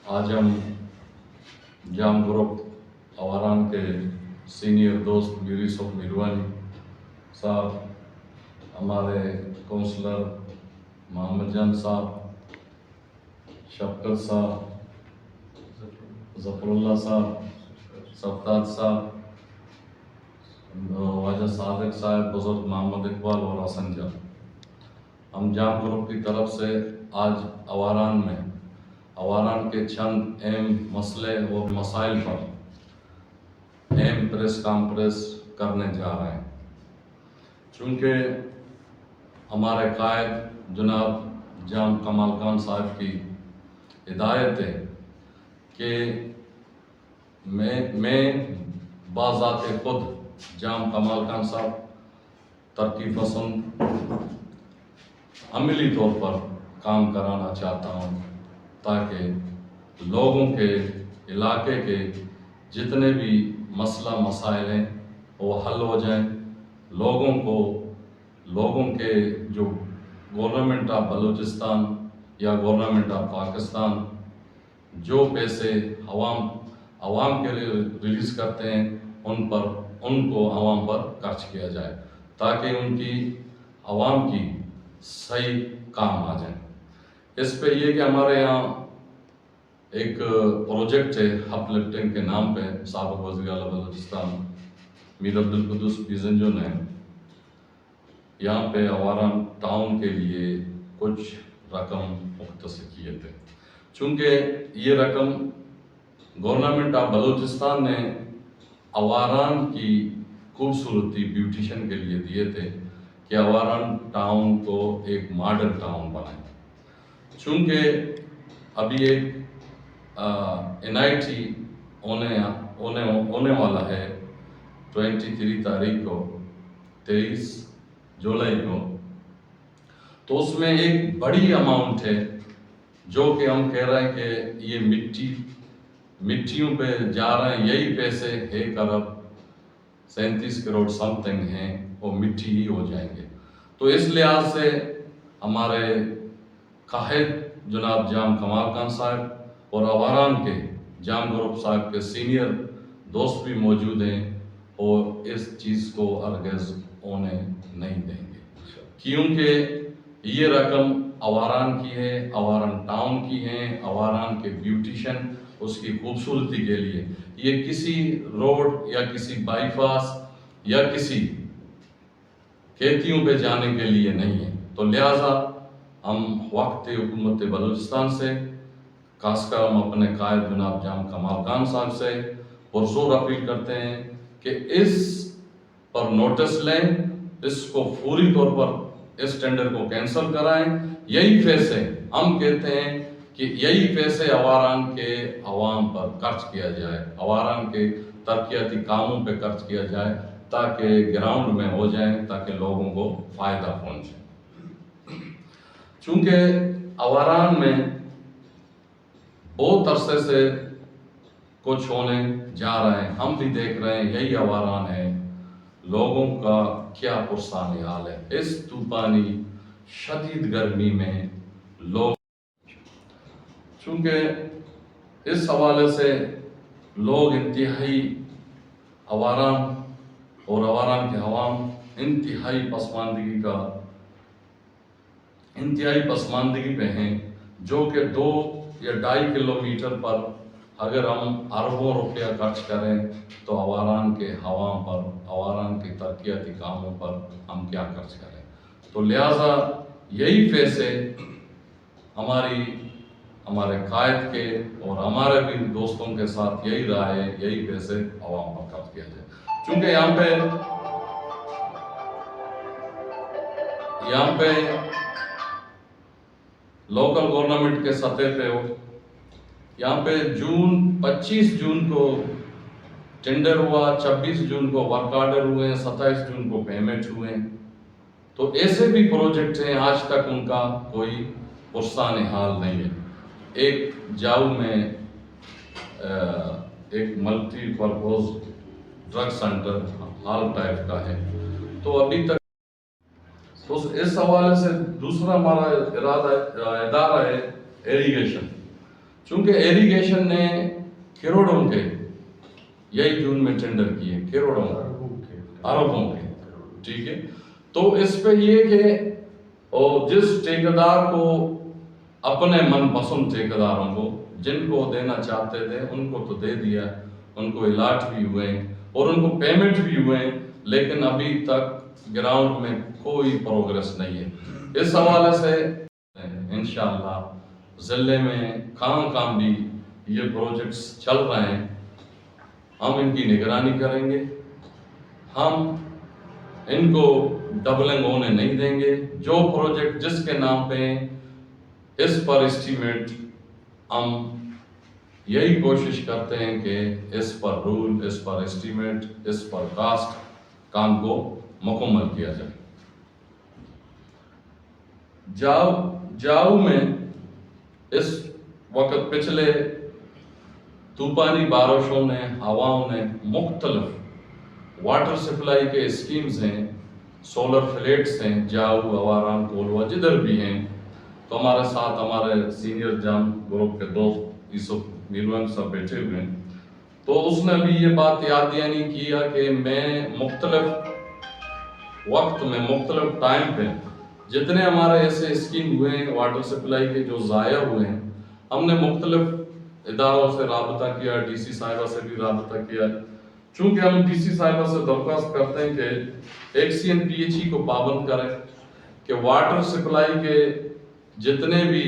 आज हम जाम ग्रुप आवारान के सीनियर दोस्त मीर यूसुफ मीरवानी साहब, हमारे काउंसलर मोहम्मद जान साहब, शफकत साहब, जफरुल्लाह साहब, सफ्तार साहब, वाजा सादिक साहब, बुजुर्ग मोहम्मद इकबाल और हसन जान, हम जाम ग्रुप की तरफ से आज आवारान के चंद अहम मसले और मसाइल पर अहम प्रेस कॉन्फ्रेंस करने जा रहे हैं। चूँकि हमारे कायद जनाब जाम कमाल खान साहब की हिदायत है कि मैं बाज़ात खुद जाम कमाल खान साहब तरक्की पसंद अमली तौर पर काम कराना चाहता हूँ, ताकि लोगों के इलाके के जितने भी मसला मसाइल हैं वो हल हो जाएं। लोगों के जो गवर्नमेंट ऑफ बलूचिस्तान या गवर्नमेंट ऑफ पाकिस्तान जो पैसे आवाम के लिए रिलीज़ करते हैं उनको आवाम पर खर्च किया जाए, ताकि उनकी आवाम की सही काम आ जाए। इस पे ये कि हमारे यहाँ एक प्रोजेक्ट है अपलिफ्टिंग के नाम पे, साबिक़ वज़ीर आला बलूचिस्तान मीर अब्दुल कुद्दूस बीज़ंजो ने यहाँ पे आवारान टाउन के लिए कुछ रकम मुख्तस किए थे। चूँकि ये रकम गवर्नमेंट ऑफ बलूचिस्तान ने आवारान की खूबसूरती ब्यूटिशन के लिए दिए थे कि आवारान टाउन को एक मॉडल टाउन बनाए। चूँकि अभी एक NIT होने वाला है 23 तारीख को, 23 जुलाई को, तो उसमें एक बड़ी अमाउंट है जो कि हम कह रहे हैं कि ये मिट्टियों पे जा रहे हैं। यही पैसे 1 अरब 37 करोड़ समथिंग हैं, वो मिट्टी ही हो जाएंगे। तो इस लिहाज से हमारे काहिद जनाब जाम कमाल खान साहब और आवारान के जाम ग्रुप साहब के सीनियर दोस्त भी मौजूद हैं और इस चीज़ को हरगिज़ होने नहीं देंगे, क्योंकि ये रकम आवारान की है, आवारान टाउन की है, आवारान के ब्यूटिशन उसकी खूबसूरती के लिए। ये किसी रोड या किसी बाईपास या किसी खेतियों पे जाने के लिए नहीं है। तो लिहाजा हम वक्त हुकूमत बलूचिस्तान से, खासकर हम अपने कायद जनाब जाम कमाल खान साहब से पुरजोर अपील करते हैं कि इस पर नोटिस लें, इसको फौरी तौर पर इस टेंडर को कैंसिल कराएं। यही पैसे, हम कहते हैं कि यही पैसे आवारान के अवाम पर खर्च किया जाए, आवारान के तरक्याती कामों पे खर्च किया जाए, ताकि ग्राउंड में हो जाए, ताकि लोगों को फ़ायदा पहुँचे। चूँकि आवारान में बहुत अरसे से कुछ होने जा रहा है, हम भी देख रहे हैं, यही आवारान है। लोगों का क्या पुरसानी हाल है इस तूफानी शदीद गर्मी में। लोग चूँकि इस हवाले से लोग इंतहाई आवारान और आवारान के अवाम इंतहाई पसमानदगी पे हैं, जो कि 2 या 2.5 किलोमीटर पर अगर हम अरबों रुपया खर्च करें तो आवारान के अवाम पर, आवारान के तरक्याती कामों पर हम क्या खर्च करें। तो लिहाजा यही पैसे हमारे कायद के और हमारे भी दोस्तों के साथ यही राय है, यही पैसे अवाम पर खर्च किया जाए। चूँकि यहाँ पे लोकल गवर्नमेंट के सतह पे हो, यहाँ पे 25 जून को टेंडर हुआ, 26 जून को वर्क ऑर्डर हुए हैं, 27 जून को पेमेंट हुए हैं। तो ऐसे भी प्रोजेक्ट हैं, आज तक उनका कोई पुरसाने हाल नहीं है। एक जाऊ में एक मल्टीपर्पज ड्रग सेंटर हाल टाइप का है, तो अभी तक तो इस हवाले से दूसरा हमारा इदारा है इरिगेशन। چونکہ ایریگیشن نے کروڑوں کے یہی جون میں ٹینڈر کیے، کروڑوں اربوں کے، ٹھیک ہے. تو اس پہ یہ کہ جس ٹھیکیدار کو اپنے من پسند ٹھیکیداروں کو جن کو دینا چاہتے تھے ان کو تو دے دیا، ان کو الاٹ بھی ہوئے اور ان کو پیمنٹ بھی ہوئے، لیکن ابھی تک گراؤنڈ میں کوئی پروگریس نہیں ہے. اس حوالے سے انشاءاللہ ضلع میں کام بھی یہ پروجیکٹس چل رہے ہیں، ہم ان کی نگرانی کریں گے، ہم ان کو ڈبلنگ ہونے نہیں دیں گے. جو پروجیکٹ جس کے نام پہ اس پر اسٹیمیٹ ہم یہی کوشش کرتے ہیں کہ اس پر رول، اس پر اسٹیمیٹ، اس پر کاسٹ کام کو مکمل کیا جائے. جاؤ میں اس وقت پچھلے طوفانی بارشوں نے، ہواؤں نے مختلف واٹر سپلائی کے اسکیمز ہیں، سولر فلیٹس ہیں، جاؤ، اواران، کولوا، جدھر بھی ہیں. تو ہمارے ساتھ ہمارے سینئر جام گروپ کے دوست یوسف نیلوان صاحب بیٹھے ہوئے ہیں. تو اس نے بھی یہ بات یاد دہانی کیا کہ میں مختلف وقت میں، مختلف ٹائم پہ جتنے ہمارے ایسے اسکیم ہوئے ہیں واٹر سپلائی کے جو ضائع ہوئے ہیں، ہم نے مختلف اداروں سے رابطہ کیا، ڈی سی صاحبہ سے بھی رابطہ کیا. چونکہ ہم ڈی سی صاحبہ سے درخواست کرتے ہیں کہ ایک CNPHE کو پابند کریں کہ واٹر سپلائی کے جتنے بھی